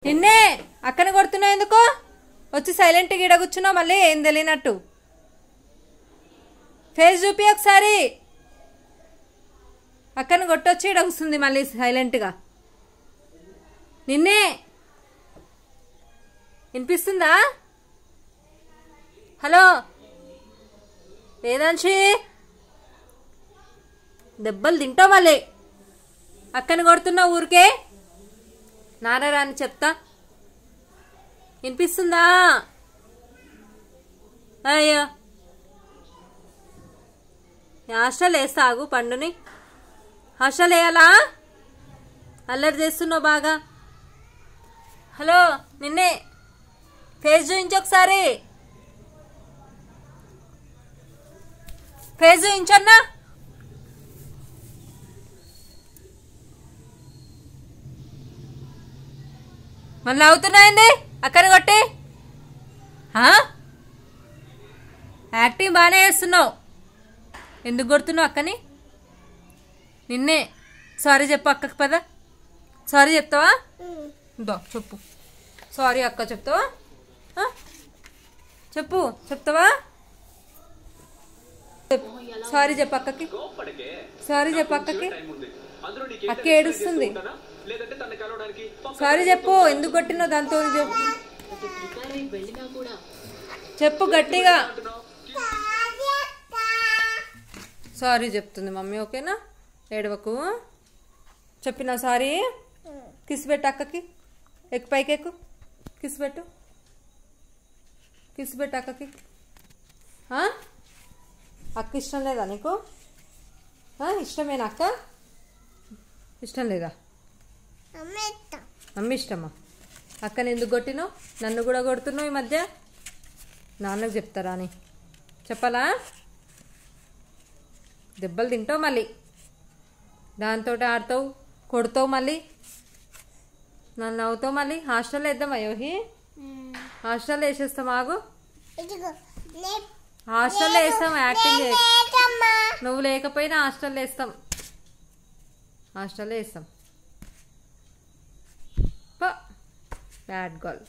నిన్నే అక్కని కొడుతున్నావు ఎందుకు? వచ్చి సైలెంట్ గా కూర్చున్నావు మళ్ళీ ఏం తెలియనట్టు. ఫేస్ చూపి ఒకసారి. అక్కని కొట్టొచ్చి ఈడ కూర్చుంది మళ్ళీ సైలెంట్గా. నిన్నే వినిపిస్తుందా? హలో వేదాంశి, దెబ్బలు తింటావు మళ్ళీ. అక్కని కొడుతున్నావు ఊరికే. నారా అని చెప్తా. వినిపిస్తుందా? అయ్యో హాస్టల్ వేస్తా, ఆగు పండుని. హాస్టల్ వేయాలా? అల్లరి చేస్తున్నావు బాగా. హలో నిన్నే ఫేస్ చూయించు ఒకసారి. ఫేస్ చూయించన్నా. మళ్ళీ అవుతున్నాయండి అక్కని కొట్టి. యాక్టింగ్ బాగానే చేస్తున్నావు. ఎందుకు కొడుతున్నావు అక్కని? నిన్నే సారీ చెప్పు అక్కకి. పద సారీ చెప్తావా? దో చెప్పు. సారీ అక్క చెప్తావా? చెప్పు, చెప్తావా? సారీ చెప్పు అక్కకి. సారీ చెప్పు అక్కకి. అక్క ఏడుస్తుంది. సారీ చెప్పు. ఎందుకు కొట్టినావు దాంతో చెప్పు. చెప్పు గట్టిగా. సారీ చెప్తుంది మమ్మీ. ఓకేనా? ఏడవకు. చెప్పినా సారీ. కిస్ పెట్టు అక్కకి. ఎక్కు పైకి ఎక్కు. కిస్ పెట్టు. కిస్ పెట్టు అక్కకి. అక్క ఇష్టం లేదా నీకు? ఇష్టమేనా అక్క? ఇష్టం లేదా? అమ్మ ఇష్టమా? అక్కని ఎందుకు కొట్టినావు? నన్ను కూడా కొడుతున్నావు ఈ మధ్య. నాన్నకు చెప్తారా అని చెప్పాలా? దెబ్బలు తింటావు మళ్ళీ. దాంతో ఆడతావు, కొడతావు మళ్ళీ, నన్ను అవుతావు మళ్ళీ. హాస్టల్లో వేద్దాం అయ్యోహి. హాస్టల్లో వేసేస్తాం. ఆగు. హాస్టల్లో వేస్తాం. యాక్టింగ్ చేయ. నువ్వు లేకపోయినా హాస్టల్లో వేస్తాం. హాస్టల్లో వేస్తాం. Bad girl.